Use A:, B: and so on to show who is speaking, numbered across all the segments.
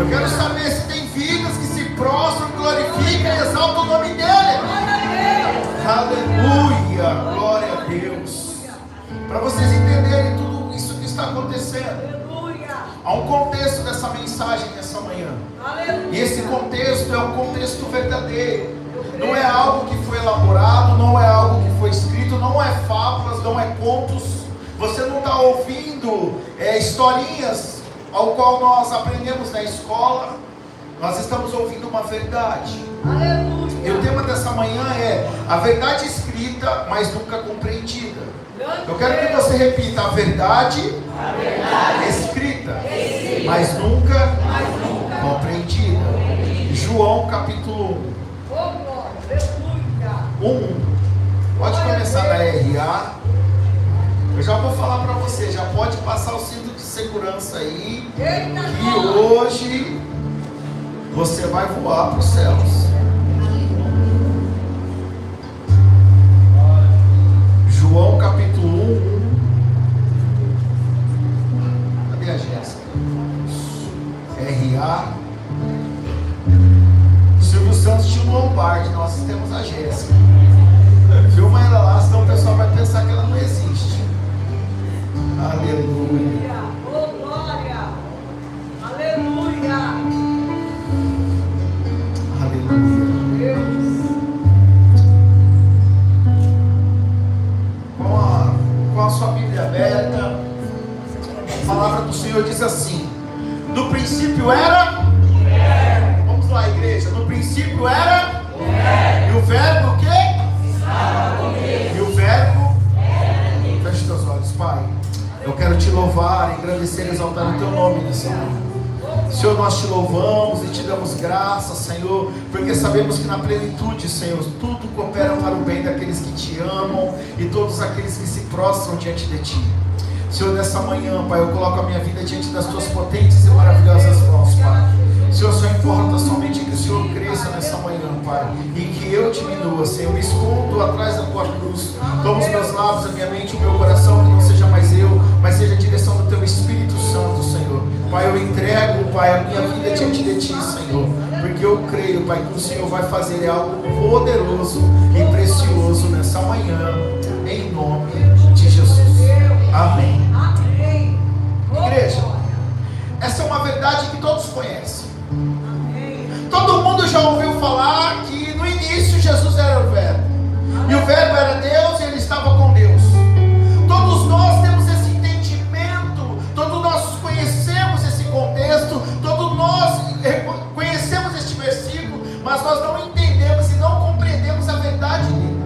A: Eu quero saber se tem vidas que se prostram, glorificam e exaltam o nome dele. Aleluia, glória a Deus. Para vocês entenderem tudo isso que está acontecendo, há um contexto dessa mensagem nessa manhã. E esse contexto é um contexto verdadeiro. Não é algo que foi elaborado, não é algo que foi escrito, não é fábulas, não é contos. Você não está ouvindo historinhas ao qual nós aprendemos na escola. Nós estamos ouvindo uma verdade. Aleluia. E o tema dessa manhã é a verdade escrita, mas nunca compreendida. Eu quero que você repita: a verdade escrita, mas nunca compreendida. João capítulo 1. Pode começar na RA. Eu já vou falar para você, já pode passar o cinto de segurança aí, que hoje você vai voar para os céus. João capítulo 1. Cadê a Jéssica? RA. Silvio Santos tinha um Lombardi, nós temos a Jéssica. Filma ela lá, senão o pessoal vai pensar que ela não existe. Aleluia.
B: Oh, glória. Aleluia.
A: Aleluia.
B: Deus.
A: Com a sua Bíblia aberta, a palavra do Senhor diz assim: no princípio era? Vamos lá, igreja. No princípio era? E o verbo o quê? E o verbo? Feche teus olhos, Pai. Eu quero te louvar, engrandecer e exaltar o teu nome nessa manhã. Senhor, nós te louvamos e te damos graças, Senhor, porque sabemos que na plenitude, Senhor, tudo coopera para o bem daqueles que te amam e todos aqueles que se prostram diante de ti. Senhor, nessa manhã, Pai, eu coloco a minha vida diante das tuas potentes e maravilhosas mãos, Pai. Senhor, só importa somente que o Senhor cresça nessa manhã, Pai, e que eu diminua, Senhor. Eu me escondo atrás da tua cruz. Toma os meus lábios, a minha mente, o meu coração, que não seja mais eu, mas seja a direção do teu Espírito Santo, Senhor. Pai, eu entrego, Pai, a minha vida diante de ti, Senhor, porque eu creio, Pai, que o Senhor vai fazer algo poderoso e precioso nessa manhã, em nome de Jesus. Amém. Igreja, essa é uma verdade que todos conhecem. Todo mundo já ouviu falar que no início Jesus era o Verbo, e o Verbo era Deus e ele estava com Deus. Todos nós temos esse entendimento, todos nós conhecemos esse contexto, todos nós conhecemos este versículo, mas nós não entendemos e não compreendemos a verdade dele.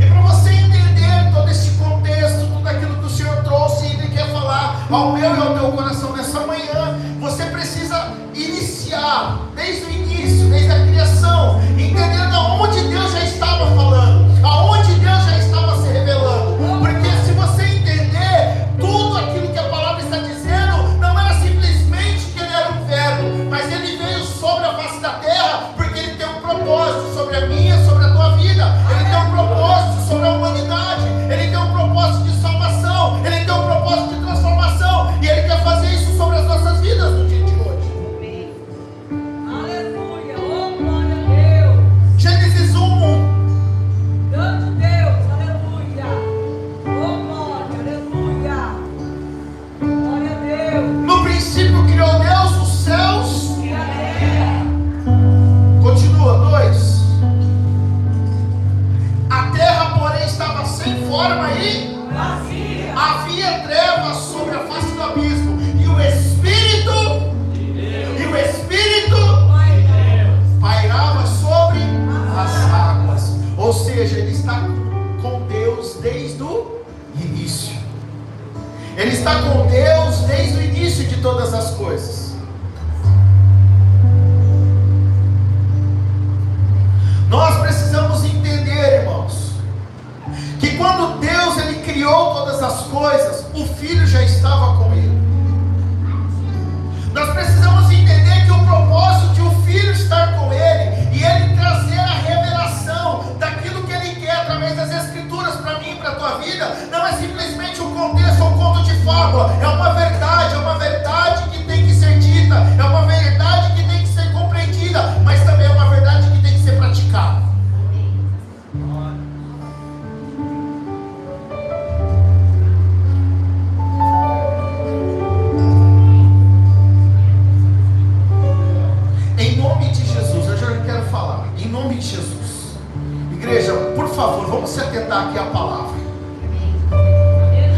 A: E para você entender todo esse contexto, tudo aquilo que o Senhor trouxe e ele quer falar ao meu e ao teu coração nessa manhã, você precisa iniciar desde o início, desde a criação, entendendo aonde Deus já estava falando, aonde Deus já estava se revelando. Porque se você entender tudo aquilo que a palavra está dizendo, não era simplesmente que ele era um verbo, mas ele veio sobre a face da terra, porque ele tem um propósito sobre a minha, sobre a tua vida. Ele tem um propósito sobre a humanidade, ele tem um propósito de salvação, ele tem um propósito de transformação, e ele quer fazer isso sobre as nossas vidas no dia de hoje.
B: Aleluia. Oh, glória a Deus.
A: Gênesis 1.
B: Santo Deus. Aleluia. Oh, glória. Aleluia. Glória a Deus.
A: No princípio criou Deus os céus. Continua, 2. A terra, porém, estava sem forma e
B: Vazia.
A: havia trevas sobre a face do abismo. E o Espírito pairava sobre as águas. Ou seja, ele está com Deus desde o início. Ele está com Deus desde o início de todas as coisas. Nós precisamos entender, irmãos, que quando Deus ele criou todas as coisas, o Filho já estava com ele. Nós precisamos entender que o propósito de o Filho estar com ele e ele trazer a revelação daquilo que ele quer através das Escrituras para mim e para a tua vida, não é simplesmente um contexto ou um conto de fábula, é uma verdade que tem que ser dita. compreendida, é uma verdade que tem que ser compreendida, mas também é uma verdade que tem que ser praticada. Em nome de Jesus, eu já quero falar, em nome de Jesus, igreja, por favor, vamos se atentar aqui à palavra.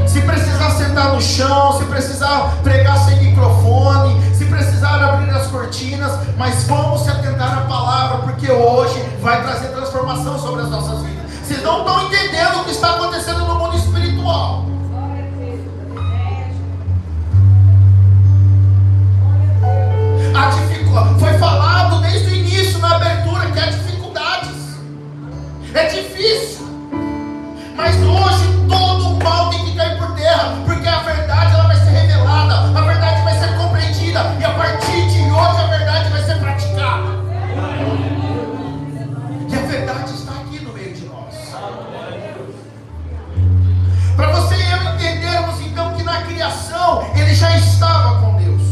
A: Se precisar sentar no chão, se precisar pregar sem microfone, se precisar abrir as cortinas, mas vamos se atentar à palavra, porque hoje vai trazer transformação sobre as nossas vidas. Vocês não estão entendendo o que está acontecendo no mundo espiritual. Foi falado desde o início, na abertura, que há dificuldades. É difícil. Mas hoje todo o mal tem que cair por terra, porque a verdade ela vai ser revelada, a verdade vai ser compreendida, e a partir de hoje a verdade vai ser praticada. E a verdade está aqui no meio de nós. Para você e eu entendermos então que na criação ele já estava com Deus.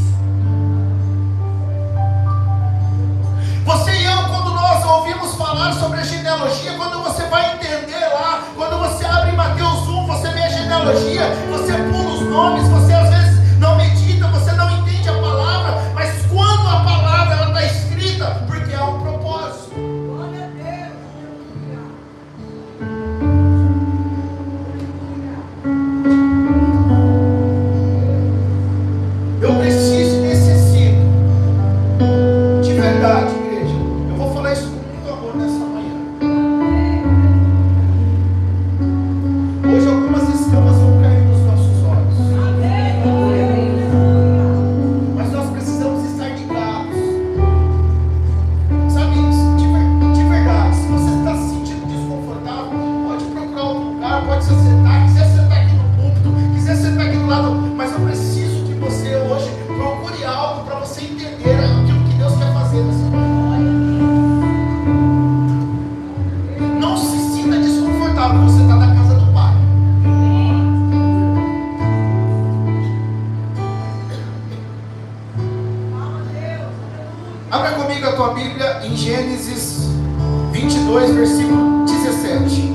A: Você e eu, quando nós ouvimos falar sobre a genealogia, quando você vai entender lá, quando você abre Mateus 1, você vê a genealogia, você pula os nomes, você às vezes não medita, você não entende a palavra, mas quando a palavra ela está escrita, porque há um propósito.
B: Glória a Deus.
A: Eu preciso e necessito de verdade, igreja. Eu vou falar isso com muito amor nessa manhã. Hoje algumas escamas vão cair dos nossos olhos, mas nós precisamos estar ligados. Sabe, de verdade, se você está se sentindo desconfortável, pode procurar outro lugar, pode se sentar, quiser sentar aqui no púlpito, quiser sentar aqui do lado, mas eu preciso que você hoje procure algo para você entender aquilo que Deus quer fazer nessa manhã. Não se sinta desconfortável, você está na casa do Pai. Abra comigo a tua Bíblia em Gênesis 22, versículo 17.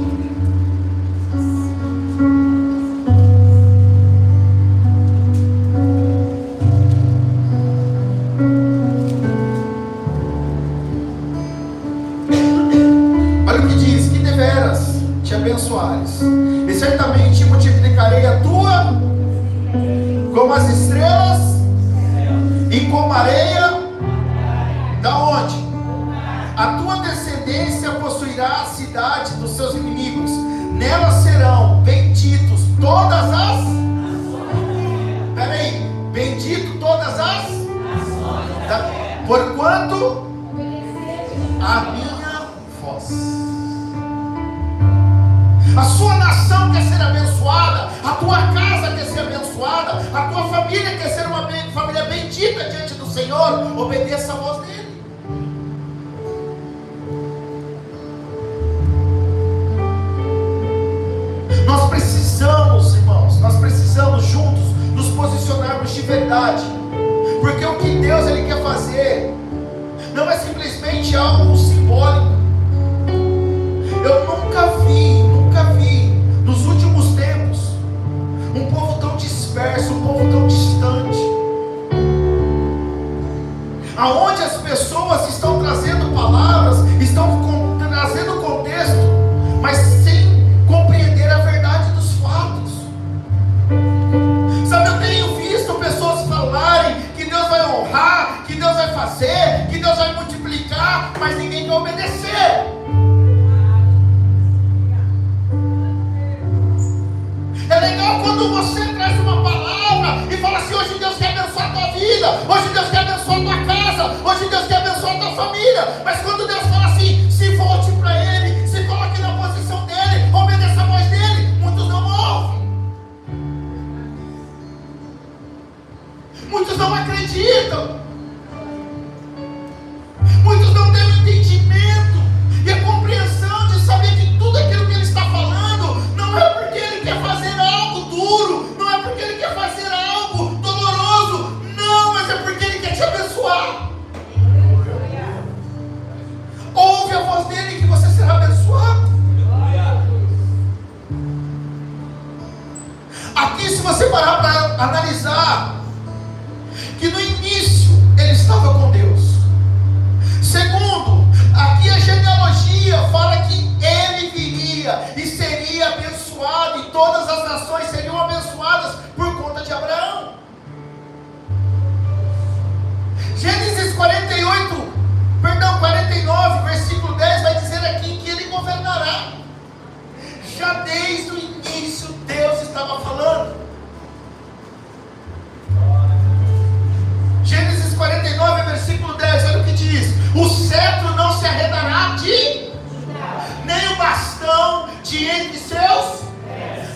A: Olha o que diz: que deveras te abençoares, e certamente multiplicarei a tua como as estrelas e como a areia da onde? A tua descendência possuirá a cidade dos seus inimigos, nela serão benditos todas as... Peraí, bendito todas as... Porquanto a minha voz. A sua nação quer ser abençoada, a tua casa quer ser abençoada, a tua família quer ser uma família bendita diante do Senhor. Obedeça a voz dele. Nós precisamos, irmãos, nós precisamos juntos nos posicionarmos de verdade, porque o que Deus ele quer fazer não é simplesmente algo simbólico. Eu nunca vi nos últimos tempos um povo tão disperso, um povo tão distante, aonde as pessoas estão trazendo palavras, estão trazendo contexto, mas sem compreender a verdade dos fatos. Sabe, eu tenho visto pessoas falarem que Deus vai honrar, que Deus vai fazer, que Deus vai multiplicar, mas ninguém quer obedecer. É legal quando você traz uma palavra e fala assim: hoje Deus quer abençoar a tua vida, hoje Deus quer abençoar a tua casa, hoje Deus quer abençoar a tua família. Mas quando Deus fala assim, se volte para Ele, se coloque na posição dEle, obedeça a voz dEle, muitos não ouvem, muitos não acreditam, muitos não têm o entendimento e a compreensão de saber que tudo aquilo que Ele está falando não é porque Ele quer fazer algo duro, não é porque Ele quer fazer algo doloroso, não, mas é porque Ele quer te abençoar. parar para analisar que no início ele estava com Deus. Segundo, aqui a genealogia fala que ele viria e seria abençoado, e todas as nações seriam abençoadas por conta de Abraão. Gênesis 49, versículo 10 vai dizer aqui que ele governará. Já desde o início Deus estava falando. Gênesis 49, versículo 10, olha o que diz: o cetro não se arredará de nem o bastão de entre seus,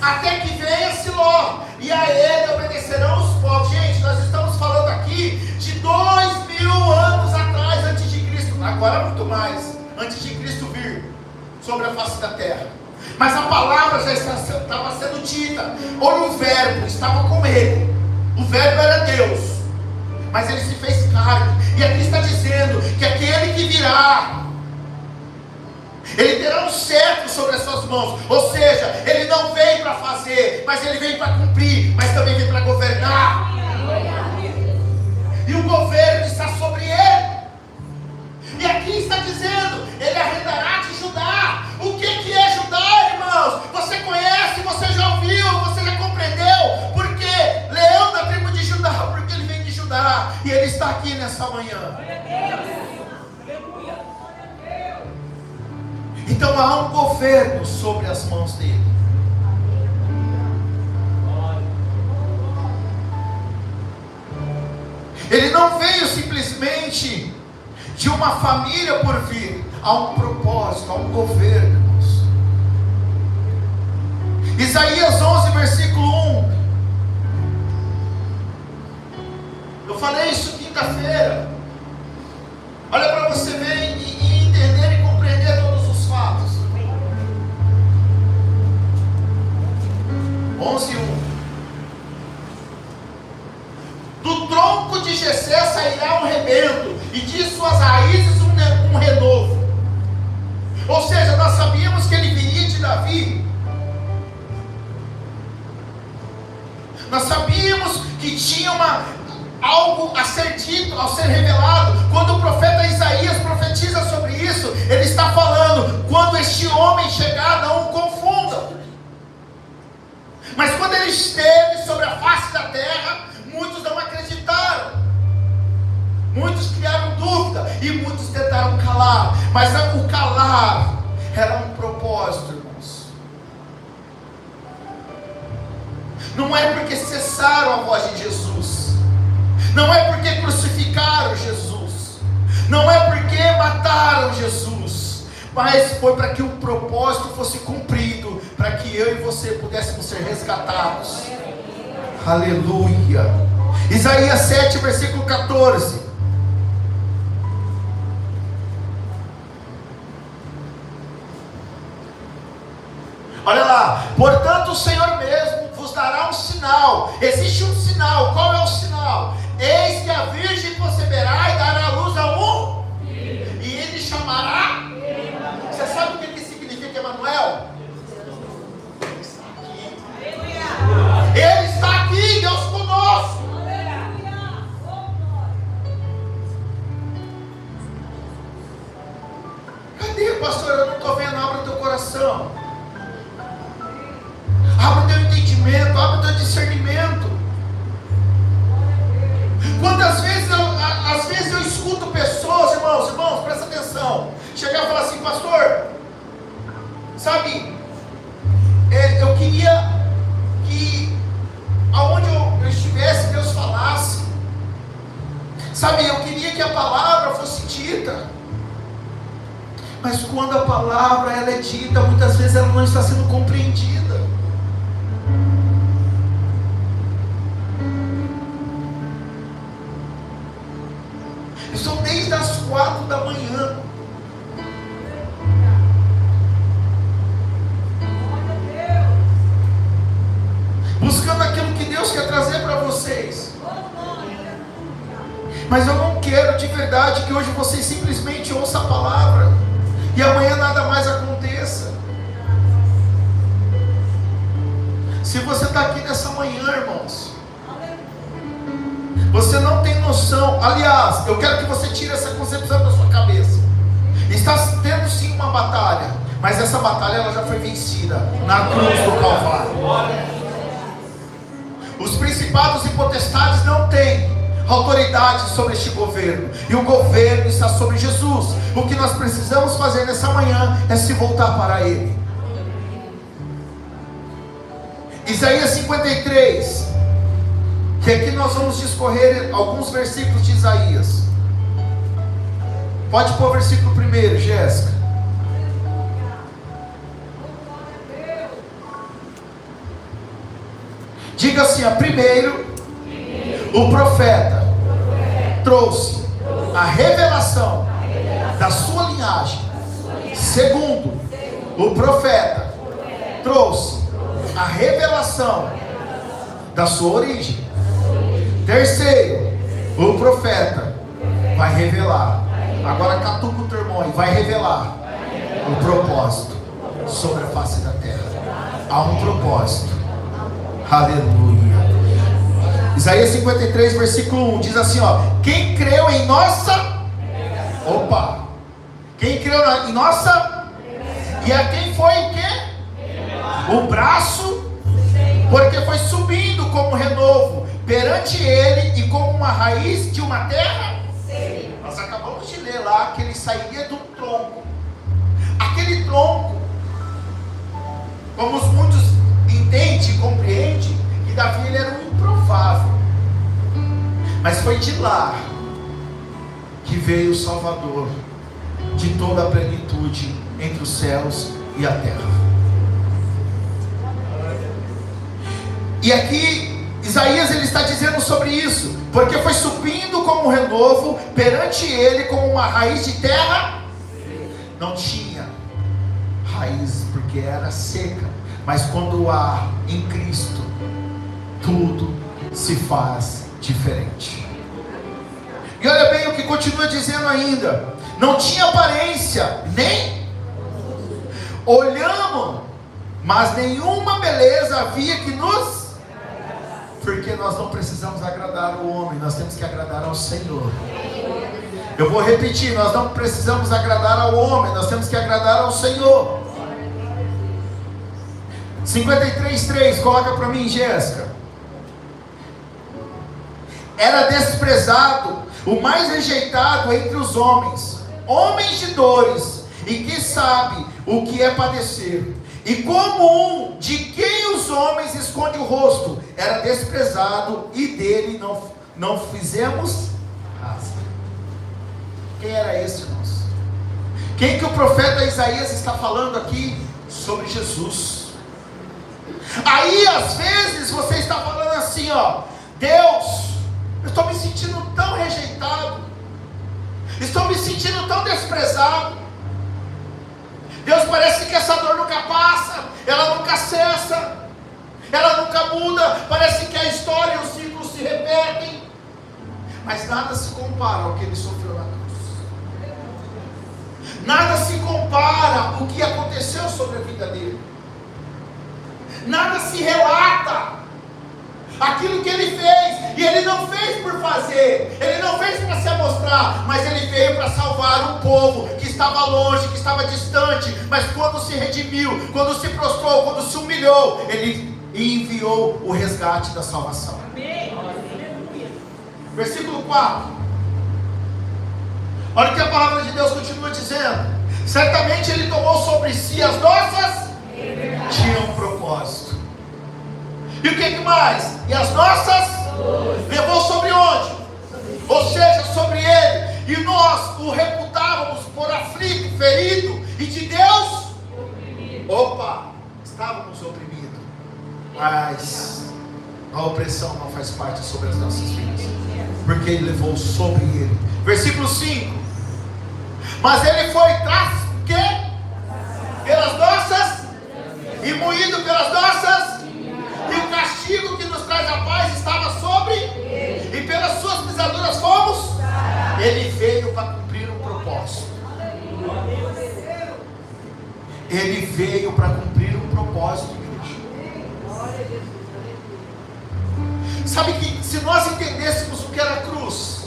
A: até que venha Siló, e a ele obedecerão os povos. Gente, nós estamos falando aqui de 2000 anos atrás, antes de Cristo, agora muito mais, antes de Cristo vir sobre a face da terra. Mas a palavra já estava sendo dita. Olha, o verbo estava com ele, o verbo era Deus, mas ele se fez carne, e aqui está dizendo que aquele que virá, ele terá um cetro sobre as suas mãos. Ou seja, ele não vem para fazer, mas ele vem para cumprir, mas também vem para governar. E o governo está sobre ele. E aqui está dizendo, ele arredará de Judá. O que é Judá, irmãos? Você conhece, você já ouviu, você já compreendeu. Porque leão da tribo de Judá, porque ele vem de Judá, e ele está aqui nessa manhã. Então há um governo sobre as mãos dele. Ele não veio simplesmente de uma família por vir. Há um propósito, há um governo, irmãos. Isaías 11, versículo 1. Eu falei isso quinta-feira. Olha para você ver e entender e compreender todos os fatos. 11:1. Do tronco de Jessé sairá um rebento, e de suas raízes um renovo. Ou seja, nós sabíamos que ele viria de Davi. Nós sabíamos que tinha algo a ser dito, a ser revelado. Quando o profeta Isaías profetiza sobre isso, ele está falando: quando este homem chegar, não o confunda. Mas quando ele esteve sobre a face da terra, muitos não acreditaram, muitos criaram dúvida, e muitos tentaram calar. Mas o calar era um propósito, irmãos. Não é porque cessaram a voz de Jesus, não é porque crucificaram Jesus, não é porque mataram Jesus, mas foi para que o propósito fosse cumprido, para que eu e você pudéssemos ser resgatados. Aleluia. Isaías 7, versículo 14. Olha lá: portanto o Senhor mesmo vos dará um sinal. Existe um sinal. Qual é o sinal? Eis que a virgem conceberá e dará à luz a um, e ele chamará. Você sabe o que significa Emanuel? Ele está aqui, Deus conosco. Cadê, pastor? Eu não estou vendo. Abra o teu coração, abra o teu entendimento, abra o teu discernimento. Quantas vezes às vezes eu escuto pessoas, irmãos, presta atenção, chegar e falar assim: pastor, sabe, eu queria que aonde eu estivesse, Deus falasse, sabe, eu queria que a palavra fosse dita, mas quando a palavra ela é dita, muitas vezes ela não está sendo compreendida. Eu estou desde as 4 da manhã buscando aquilo que Deus quer trazer para vocês. Mas eu não quero de verdade que hoje vocês simplesmente ouçam a palavra e amanhã nada mais aconteça. Se você está aqui nessa manhã, irmãos, você não tem noção. Aliás, eu quero que você tire essa concepção da sua cabeça. Está tendo sim uma batalha, mas essa batalha ela já foi vencida na cruz do Calvário. Os principados e potestades não têm autoridade sobre este governo, e o governo está sobre Jesus. O que nós precisamos fazer nessa manhã é se voltar para Ele. Isaías 53, que aqui nós vamos discorrer alguns versículos de Isaías. Pode pôr o versículo primeiro, Jéssica. Diga assim, ó, primeiro, o profeta trouxe a revelação da sua linhagem. Segundo, o profeta trouxe a revelação da sua origem. Terceiro, o profeta vai revelar. Agora catuca o teu irmão e vai revelar o propósito sobre a face da terra. Há um propósito. Aleluia. Isaías 53, versículo 1 diz assim, ó: quem creu em nossa... Opa! Quem creu em nossa... E a quem foi o quê? O braço, porque foi subindo como renovo perante ele e como uma raiz de uma terra. Nós acabamos de ler lá que ele saía do tronco. Aquele tronco, como muitos entendem e compreendem, que Davi ele era um improvável, mas foi de lá que veio o Salvador de toda a plenitude entre os céus e a terra. E aqui Isaías ele está dizendo sobre isso, porque foi subindo como um renovo perante ele como uma raiz de terra. Não tinha raiz porque era seca, mas quando há em Cristo, tudo se faz diferente. E olha bem o que continua dizendo ainda: não tinha aparência, nem olhamos, mas nenhuma beleza havia que nos... Porque nós não precisamos agradar o homem, nós temos que agradar ao Senhor. Eu vou repetir, nós não precisamos agradar ao homem, nós temos que agradar ao Senhor. 53:3, coloca para mim, Jéssica. Era desprezado, o mais rejeitado entre os homens, homens de dores, e que sabe o que é padecer, e como um de quem os homens escondem o rosto, era desprezado, e dele não fizemos caso. Quem era esse, irmãos? Quem que o profeta Isaías está falando aqui? Sobre Jesus. Aí às vezes você está falando assim, ó: Deus, eu estou me sentindo tão rejeitado, estou me sentindo tão desprezado. Deus, parece que essa dor nunca passa, ela nunca cessa, ela nunca muda, parece que a história e os ciclos se repetem. Mas nada se compara ao que ele sofreu na cruz. Nada se compara ao que aconteceu sobre a vida dele. Nada se relata aquilo que ele fez. E ele não fez por fazer, ele não fez para se amostrar, mas ele veio para salvar um povo que estava longe, que estava distante. Mas quando se redimiu, quando se prostrou, quando se humilhou, ele enviou o resgate da salvação. Amém. Versículo 4. Olha o que a palavra de Deus continua dizendo: certamente ele tomou sobre si as nossas... Tinha um propósito. E o que mais? E as nossas? Levou sobre onde? Ou seja, sobre ele. E nós o reputávamos por aflito, ferido, e de Deus? Opa, estávamos oprimidos. Mas a opressão não faz parte sobre as nossas vidas, porque ele levou sobre ele. Versículo 5. Mas ele foi pelas nossas, e moído pelas nossas, e o castigo que nos traz a paz estava sobre, e pelas suas pisaduras fomos. Ele veio para cumprir um propósito. Ele veio para cumprir um propósito, igreja. Sabe que se nós entendêssemos o que era a cruz,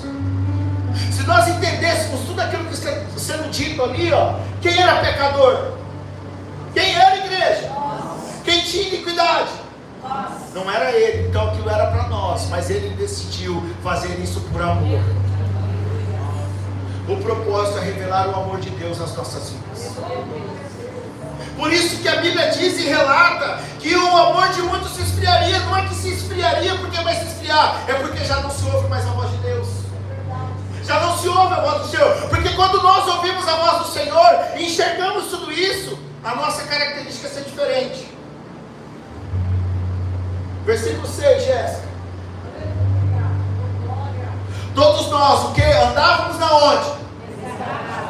A: se nós entendêssemos tudo aquilo que está sendo dito ali, ó, quem era pecador? Quem era a igreja? Quem tinha iniquidade? Não era ele, então aquilo era para nós, mas ele decidiu fazer isso por amor. O propósito é revelar o amor de Deus nas nossas vidas. Por isso que a Bíblia diz e relata que o amor de muitos se esfriaria. Não é que se esfriaria porque vai se esfriar, é porque já não se ouve mais a voz de Deus. Já não se ouve a voz do Senhor. Porque quando nós ouvimos a voz do Senhor e enxergamos tudo isso, a nossa característica é ser diferente. Versículo 6, Jéssica. Todos nós, o que? Andávamos na onde?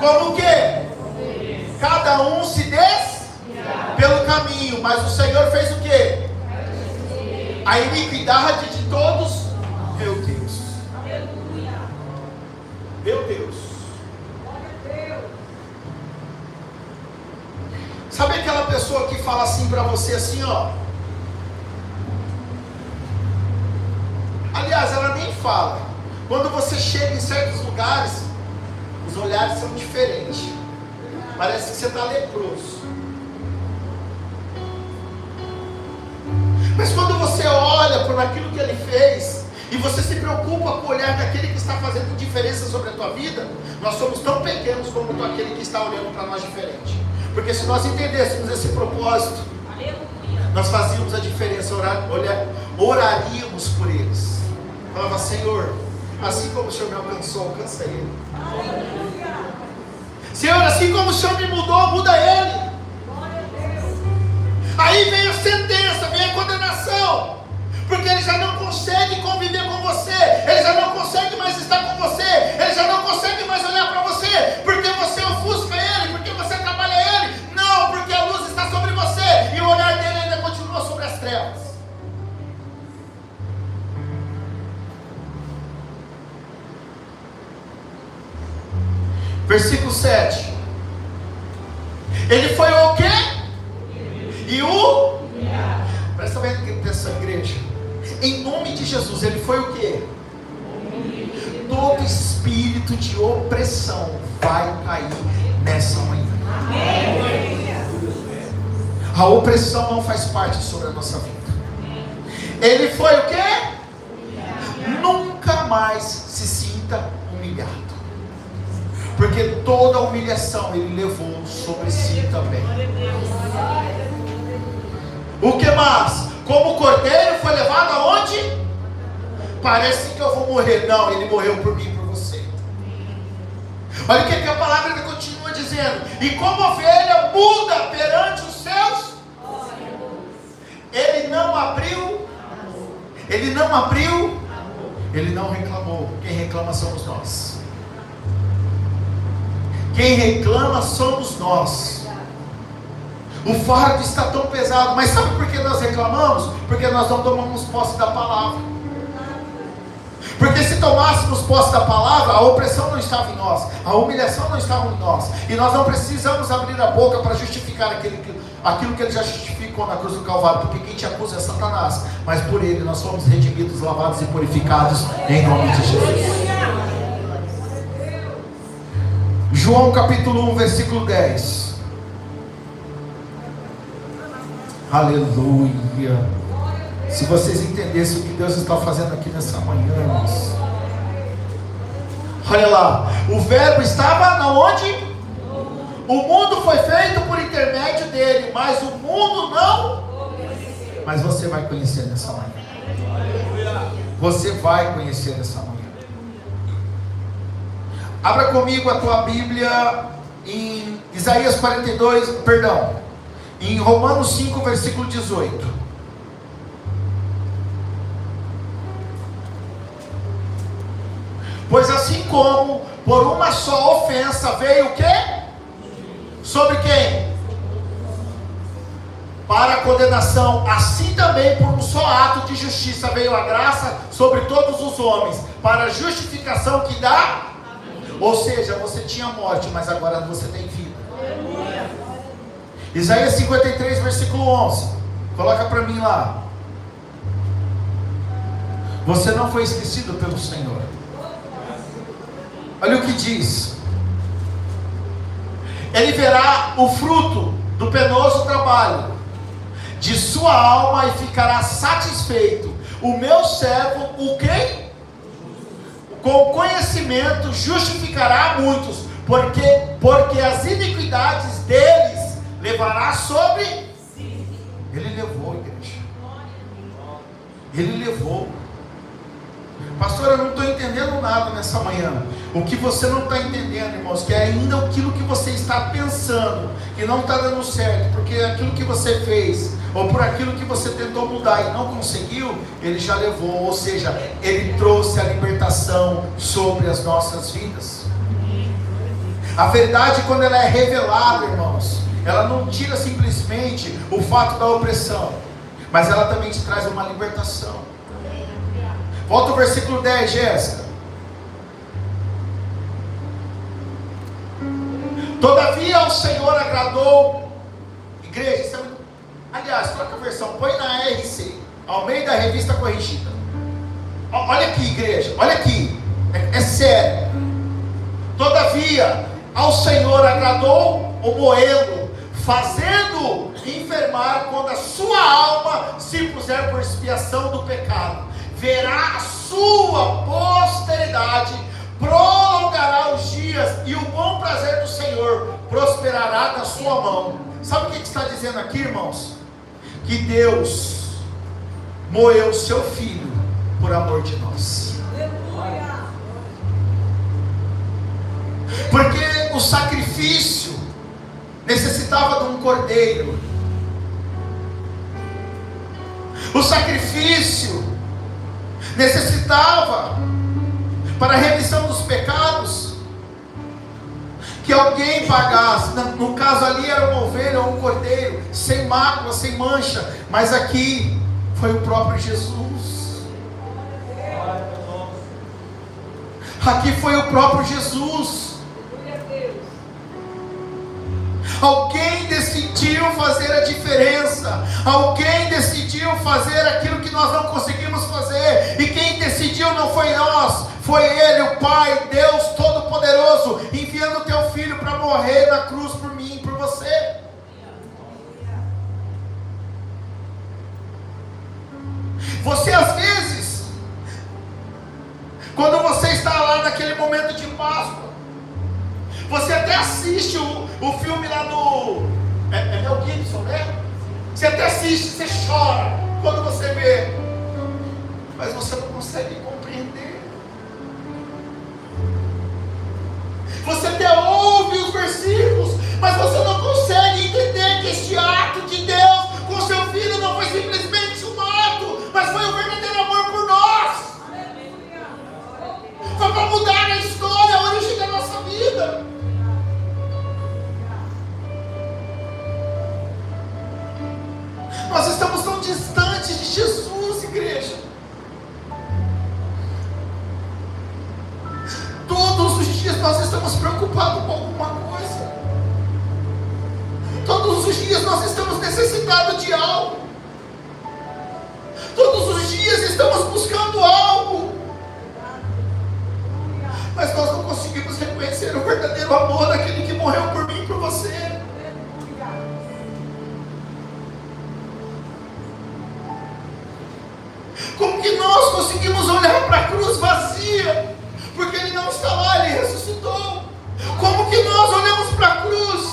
A: Como o que? Cada um se pelo caminho, mas o Senhor fez o que? A iniquidade de todos. Meu Deus. Meu Deus. Sabe aquela pessoa que fala assim para você assim, ó? Aliás, ela nem fala. Quando você chega em certos lugares, os olhares são diferentes. Parece que você está leproso. Mas quando você olha por aquilo que ele fez, e você se preocupa com o olhar daquele que está fazendo diferença sobre a tua vida, nós somos tão pequenos como aquele que está olhando para nós diferente. Porque se nós entendêssemos esse propósito, nós fazíamos a diferença, oraríamos por eles. Falava, Senhor, assim como o Senhor me alcançou, alcança ele. Senhor, assim como o Senhor me mudou, muda ele. Aí vem a sentença, vem a condenação, porque ele já não consegue conviver com você, ele já não consegue mais estar com você, ele já não consegue mais olhar para você, porque você ofusca ele, porque você atrapalha ele. Não, porque a luz está sobre você e o olhar dele ainda continua sobre as trevas. Versículo 7. Ele foi o quê? E o? Presta bem atenção, igreja. Em nome de Jesus, ele foi o quê? Todo espírito de opressão vai cair nessa manhã. A opressão não faz parte sobre a nossa vida. Ele foi o quê? Nunca mais se sinta humilhado. Porque toda a humilhação ele levou sobre si também. O que mais? Como o cordeiro foi levado aonde? Parece que eu vou morrer. Não, ele morreu por mim e por você. Olha o que a palavra continua dizendo. E como ovelha muda perante os seus, ele não abriu, ele não reclamou. Quem reclama somos nós. Quem reclama somos nós. O fardo está tão pesado. Mas sabe por que nós reclamamos? Porque nós não tomamos posse da palavra. Porque se tomássemos posse da palavra, a opressão não estava em nós, a humilhação não estava em nós, e nós não precisamos abrir a boca para justificar aquilo que ele já justificou na cruz do Calvário. Porque quem te acusa é Satanás, mas por ele nós somos redimidos, lavados e purificados em nome de Jesus. João capítulo 1, versículo 10. Aleluia. Se vocês entendessem o que Deus está fazendo aqui nessa manhã, irmãos. Olha lá. O verbo estava na onde? O mundo foi feito por intermédio dele, mas o mundo não. Mas você vai conhecer nessa manhã. Você vai conhecer nessa manhã. Abra comigo a tua Bíblia em Isaías 42, perdão, em Romanos 5, versículo 18. Pois assim como por uma só ofensa veio o quê? Sobre quem? Para a condenação, assim também por um só ato de justiça veio a graça sobre todos os homens, para a justificação que dá. Ou seja, você tinha morte, mas agora você tem vida. Isaías 53, versículo 11. Coloca para mim lá. Você não foi esquecido pelo Senhor. Olha o que diz: ele verá o fruto do penoso trabalho de sua alma e ficará satisfeito. O meu servo, o quem? Com conhecimento justificará muitos, porque as iniquidades deles levará sobre si. Ele levou, igreja. Ele levou. Pastor, eu não estou entendendo nada nessa manhã. O que você não está entendendo, irmãos, que é ainda aquilo que você está pensando, que não está dando certo, porque aquilo que você fez, ou por aquilo que você tentou mudar e não conseguiu, ele já levou, ou seja, ele trouxe a libertação sobre as nossas vidas. A verdade, quando ela é revelada, irmãos, ela não tira simplesmente o fato da opressão, mas ela também te traz uma libertação. Volta ao versículo 10, Jéssica. Todavia ao Senhor agradou. Igreja, aliás, troca a versão, põe na RC, ao meio da revista corrigida. Olha aqui, igreja, olha aqui, é sério. Todavia ao Senhor agradou o moê-lo, fazendo enfermar quando a sua alma se puser por expiação do pecado. Verá a sua posteridade, prolongará os dias, e o bom prazer do Senhor prosperará na sua mão. Sabe o que está dizendo aqui, irmãos? Que Deus moeu o seu filho por amor de nós. Porque o sacrifício necessitava de um cordeiro. O sacrifício necessitava, para a remissão dos pecados, que alguém pagasse. No caso ali era uma ovelha ou um cordeiro, sem mácula, sem mancha. Mas aqui foi o próprio Jesus. Aqui foi o próprio Jesus. Alguém decidiu fazer a diferença. Alguém decidiu fazer aquilo que nós não conseguimos fazer. E quem decidiu não foi nós, foi Ele, o Pai, Deus Todo-Poderoso, enviando o teu Filho para morrer na cruz por mim e por você. Você às vezes, quando você está lá naquele momento de Páscoa, você até assiste o filme lá do Mel Gibson, né? Você até assiste, você chora quando você vê, mas você não consegue compreender. Você até ouve os versículos, mas você não consegue entender que este ato de Deus com seu filho não foi simplesmente um ato, mas foi o verdadeiro amor por nós. Foi para mudar a história, a origem da nossa vida. Nós estamos tão distantes de Jesus, igreja. Todos os dias nós estamos preocupados com alguma coisa. Todos os dias nós estamos necessitados de algo. Todos os dias estamos buscando algo. Mas nós não conseguimos reconhecer o verdadeiro amor daquele que morreu por mim e por você. Como que nós conseguimos olhar para a cruz vazia? Porque Ele não está lá, Ele ressuscitou. Como que nós olhamos para a cruz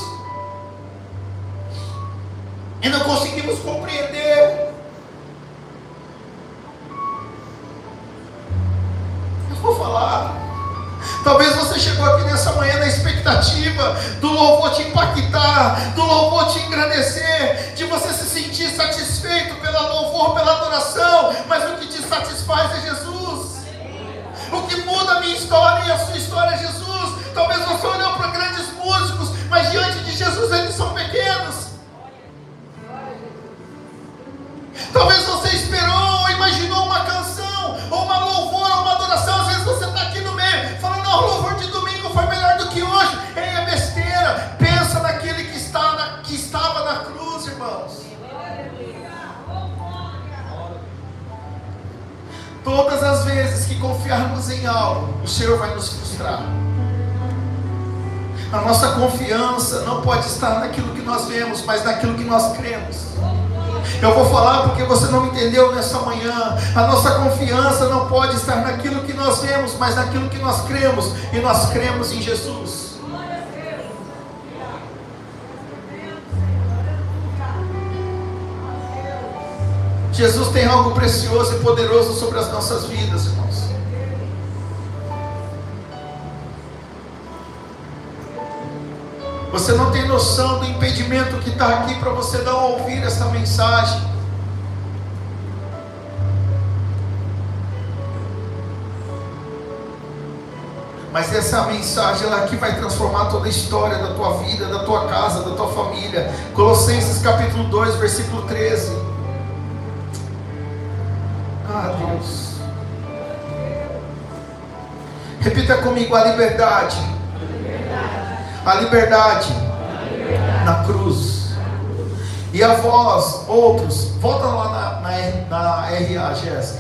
A: e não conseguimos compreender? Eu vou falar. Talvez você chegou aqui nessa manhã na expectativa do louvor te impactar, do louvor te engrandecer, de você se sentir satisfeito pelo louvor, pela adoração, mas o que te satisfaz é Jesus. O que muda a minha história e a sua história é Jesus. Talvez você olhou para grandes músicos, mas diante de Jesus eles são pequenos. Talvez você esperou ou imaginou uma canção, ou uma louvor, ou uma adoração. Às vezes você está aqui no meio, falando, não, o louvor de domingo foi melhor do que hoje. É besteira. Pensa naquele que estava na cruz, irmãos. Todas em algo, o Senhor vai nos frustrar. A nossa confiança não pode estar naquilo que nós vemos, mas naquilo que nós cremos. Eu vou falar porque você não entendeu nessa manhã. A nossa confiança não pode estar naquilo que nós vemos, mas naquilo que nós cremos. E nós cremos em Jesus. Jesus tem algo precioso e poderoso sobre as nossas vidas, irmãos. Você não tem noção do impedimento que está aqui para você não ouvir essa mensagem. Mas essa mensagem ela aqui vai transformar toda a história da tua vida, da tua casa, da tua família. Colossenses capítulo 2, versículo 13. Ah, Deus. Repita comigo: a liberdade. A liberdade na cruz. E a vós, outros, volta lá na RA, Jéssica.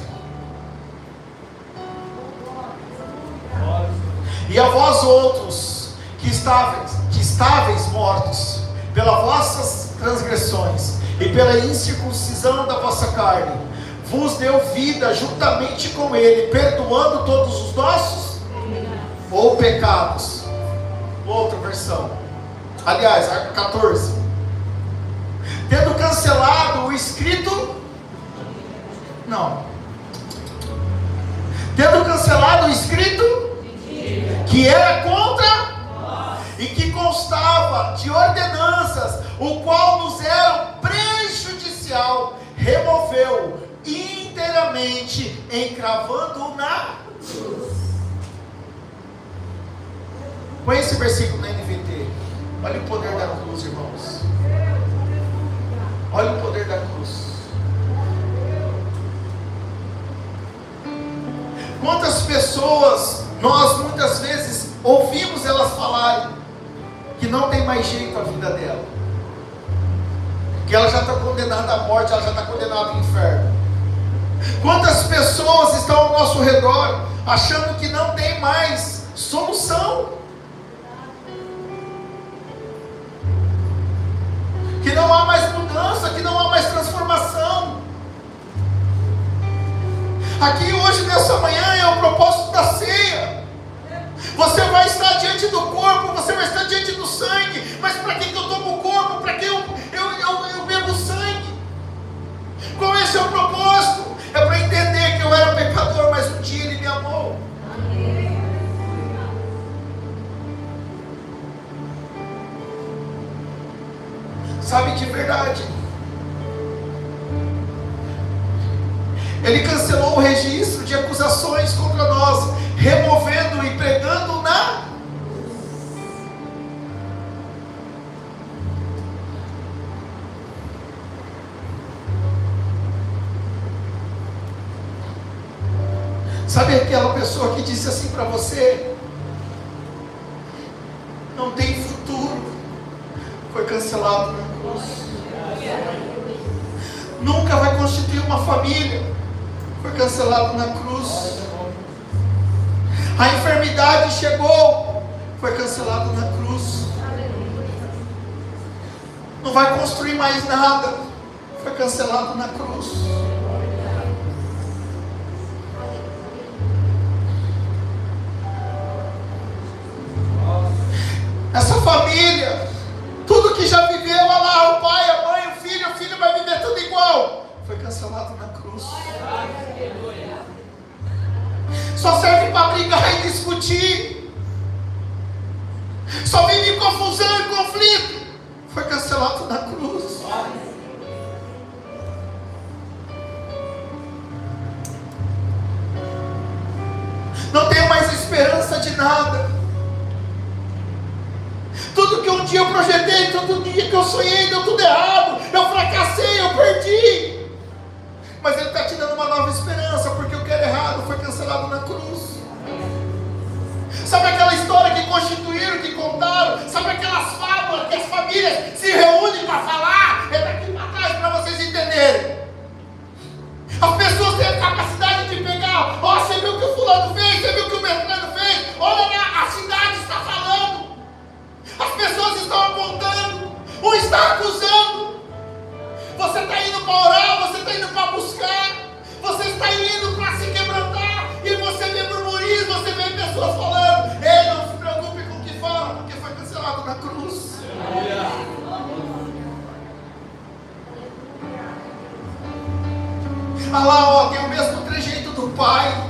A: E a vós outros, que estáveis mortos, pelas vossas transgressões, e pela incircuncisão da vossa carne, vos deu vida juntamente com ele, perdoando todos os nossos ou pecados. Outra versão, aliás, a 14. Tendo cancelado o escrito, tendo cancelado o escrito que era contra e que constava de ordenanças, o qual nos era prejudicial, removeu inteiramente, encravando na cruz. Põe esse versículo na NVT. Olha o poder da cruz, irmãos. Olha o poder da cruz. Quantas pessoas nós muitas vezes ouvimos elas falarem que não tem mais jeito a vida dela, que ela já está condenada à morte, ela já está condenada ao inferno. Quantas pessoas estão ao nosso redor achando que não tem mais solução, que não há mais mudança, que não há mais transformação. Aqui hoje, nessa manhã, é o propósito da ceia. Você vai estar diante do corpo, você vai estar diante do sangue. Mas para que eu tomo o corpo? Para que eu bebo sangue? Qual é o seu propósito? É para entender que eu era pecador, mas um dia Ele me amou. Sabe, de verdade, Ele cancelou o registro de acusações contra nós, removendo e pregando na... Sabe aquela pessoa que disse assim para você: não tem futuro, foi cancelado na cruz. Nunca vai constituir uma família, foi cancelado na cruz. A enfermidade chegou, foi cancelado na cruz. Não vai construir mais nada, foi cancelado na cruz. Essa família, tudo que já viveu, olha lá, o pai, a mãe, o filho vai viver tudo igual, foi cancelado na cruz. Só serve para brigar e discutir, só vive confusão e conflito, foi cancelado na cruz. Não tenho mais esperança de nada. Tudo que um dia eu projetei, todo dia que eu sonhei, deu tudo errado. Eu fracassei, eu perdi. Mas Ele está te dando uma nova esperança, porque o que era errado foi cancelado na cruz. Sabe aquela história que constituíram, que contaram? Sabe aquelas fábulas que as famílias se reúnem para falar? É daqui para trás para vocês entenderem. As pessoas têm a capacidade de pegar: ó, você viu o que o fulano fez, você viu o que o Ah lá, ó, tem o mesmo trejeito do pai.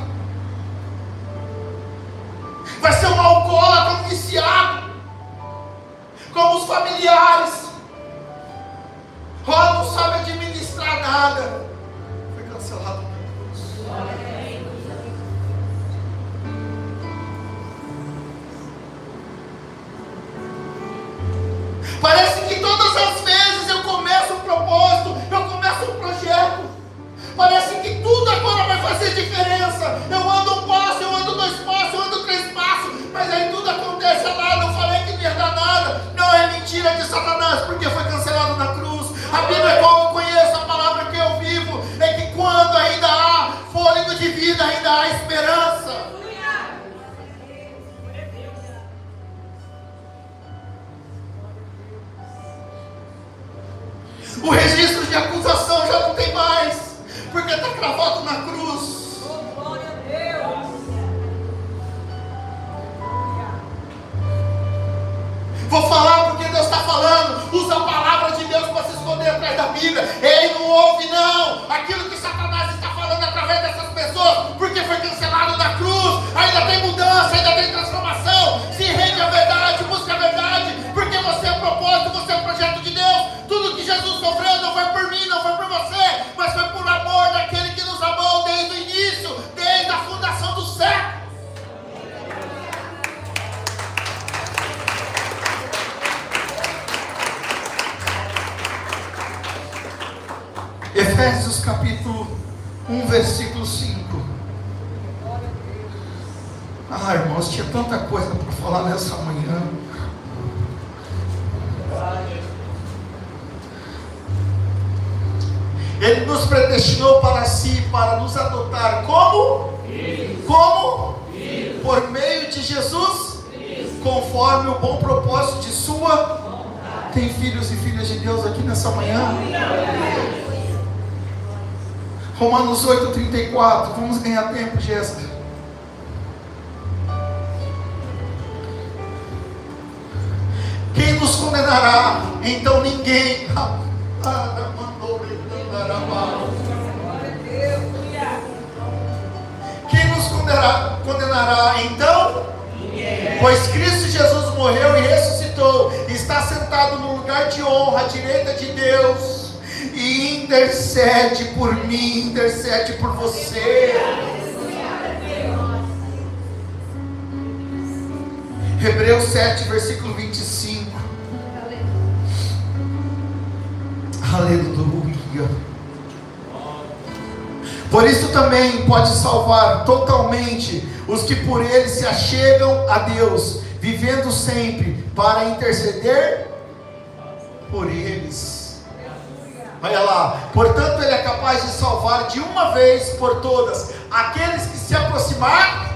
A: Vai ser um alcoólatra, um viciado, como os familiares. Ó, não sabe administrar nada. Foi cancelado na cruz. Parece que todas as vezes eu começo um propósito, eu começo um projeto, parece que tudo agora vai fazer diferença. Eu ando um passo, eu ando 2 passos, eu ando 3 passos, mas aí tudo acontece lá. Não falei que não ia dar nada. Não, é mentira de Satanás, porque foi cancelado na cruz. A Bíblia, qual eu conheço, a palavra que eu vivo, é que quando ainda há fôlego de vida, ainda há esperança. O registro de acusação já não tem mais, porque está cravado na cruz.
B: Oh, glória a Deus.
A: Vou falar porque Deus está falando. Usa a palavra de Deus para se esconder atrás da Bíblia. Ei, não ouve não aquilo que Satanás está falando através dessas pessoas, porque foi cancelado na cruz. Ainda tem mudança, ainda tem transformação. Se rende à verdade, busca a verdade, porque você é propósito, você é um projeto de Deus. Tudo que Jesus sofreu não foi por mim, não foi por você, mas foi por amor daquele que nos amou desde o início, desde a fundação do século. Efésios capítulo 1, versículo 5. Ah, irmãos, tinha tanta coisa para falar nessa manhã. Ele nos predestinou para si, para nos adotar como? Filhos. Como? Filhos. Por meio de Jesus? Filhos. Conforme o bom propósito de sua vontade. Tem filhos e filhas de Deus aqui nessa manhã? Romanos 8:34. Vamos ganhar tempo, Jéssica. Quem nos condenará? Então ninguém. Quem nos condenará então? Ninguém. Pois Cristo Jesus morreu e ressuscitou, está sentado no lugar de honra à direita de Deus e intercede por mim, intercede por você. Hebreus 7, versículo 25. Aleluia. Por isso também pode salvar totalmente os que por ele se achegam a Deus, vivendo sempre para interceder por eles. Olha lá, portanto ele é capaz de salvar de uma vez por todas aqueles que se aproximar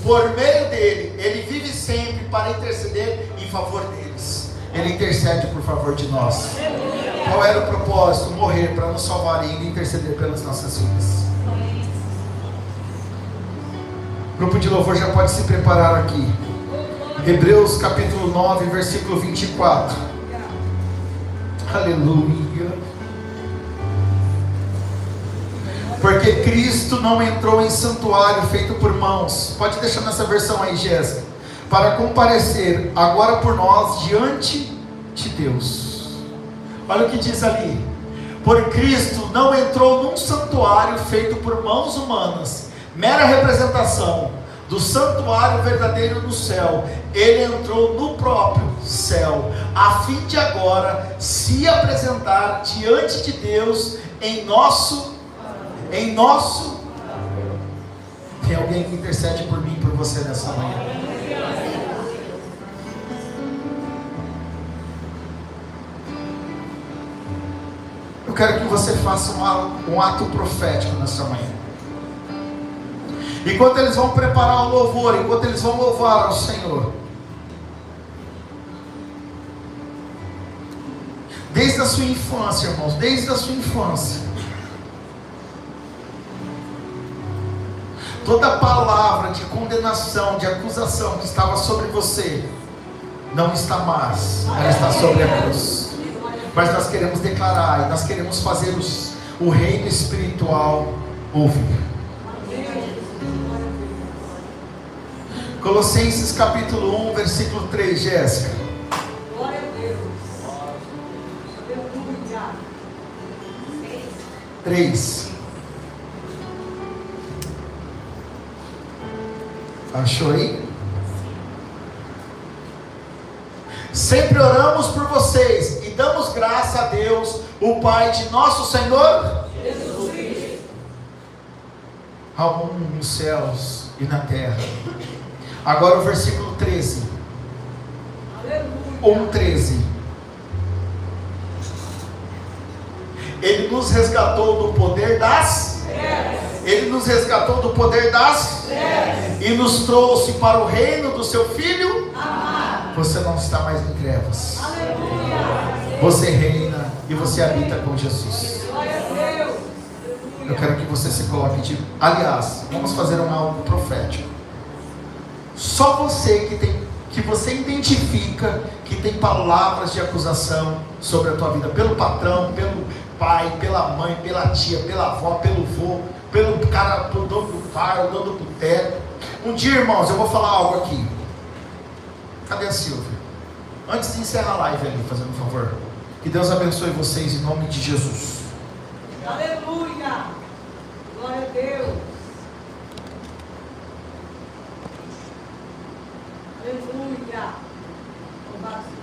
A: por meio dele. Ele vive sempre para interceder em favor deles. Ele intercede por favor de nós. Qual era o propósito? Morrer para nos salvar e ainda interceder pelas nossas vidas. O grupo de louvor já pode se preparar aqui. Hebreus capítulo 9, versículo 24. Aleluia. Porque Cristo não entrou em santuário feito por mãos. Pode deixar nessa versão aí, Jéssica. Para comparecer agora por nós diante de Deus. Olha o que diz ali. Por Cristo não entrou num santuário feito por mãos humanas, mera representação do santuário verdadeiro no céu. Ele entrou no próprio céu, a fim de agora se apresentar diante de Deus em nosso. Tem alguém que intercede por mim e por você nessa manhã? Eu quero que você faça um ato profético nessa manhã. Enquanto eles vão preparar o louvor, enquanto eles vão louvar ao Senhor, desde a sua infância, irmãos, desde a sua infância, toda palavra de condenação, de acusação que estava sobre você, não está mais, ela está sobre a cruz. Mas nós queremos declarar, e nós queremos fazer o reino espiritual ouvir. Colossenses capítulo 1, versículo 3, Jéssica.
B: Glória a Deus. Aleluia.
A: 3. Achou aí? Sempre oramos por vocês e damos graça a Deus, o Pai de nosso Senhor
B: Jesus Cristo.
A: ao mundo nos céus e na terra. Agora o versículo 13.
B: Aleluia.
A: 1:13. Ele nos resgatou do poder das Ele nos resgatou do poder das e nos trouxe para o reino do seu Filho. Você não está mais em trevas.
B: Aleluia.
A: Você reina e você habita com Jesus.
B: Glória a Deus.
A: Eu quero que você se coloque de... Aliás, vamos fazer algo profético. Só você que você identifica que tem palavras de acusação sobre a tua vida, pelo patrão, pelo pai, pela mãe, pela tia, pela avó, pelo vô, pelo cara, pelo dono do bar, o dono do boteco. Um dia, irmãos, eu vou falar algo aqui. Cadê a Silvia? Antes de encerrar a live ali, fazendo um favor. Que Deus abençoe vocês em nome de Jesus.
B: Aleluia. Glória a Deus. Aleluia. Louvado seja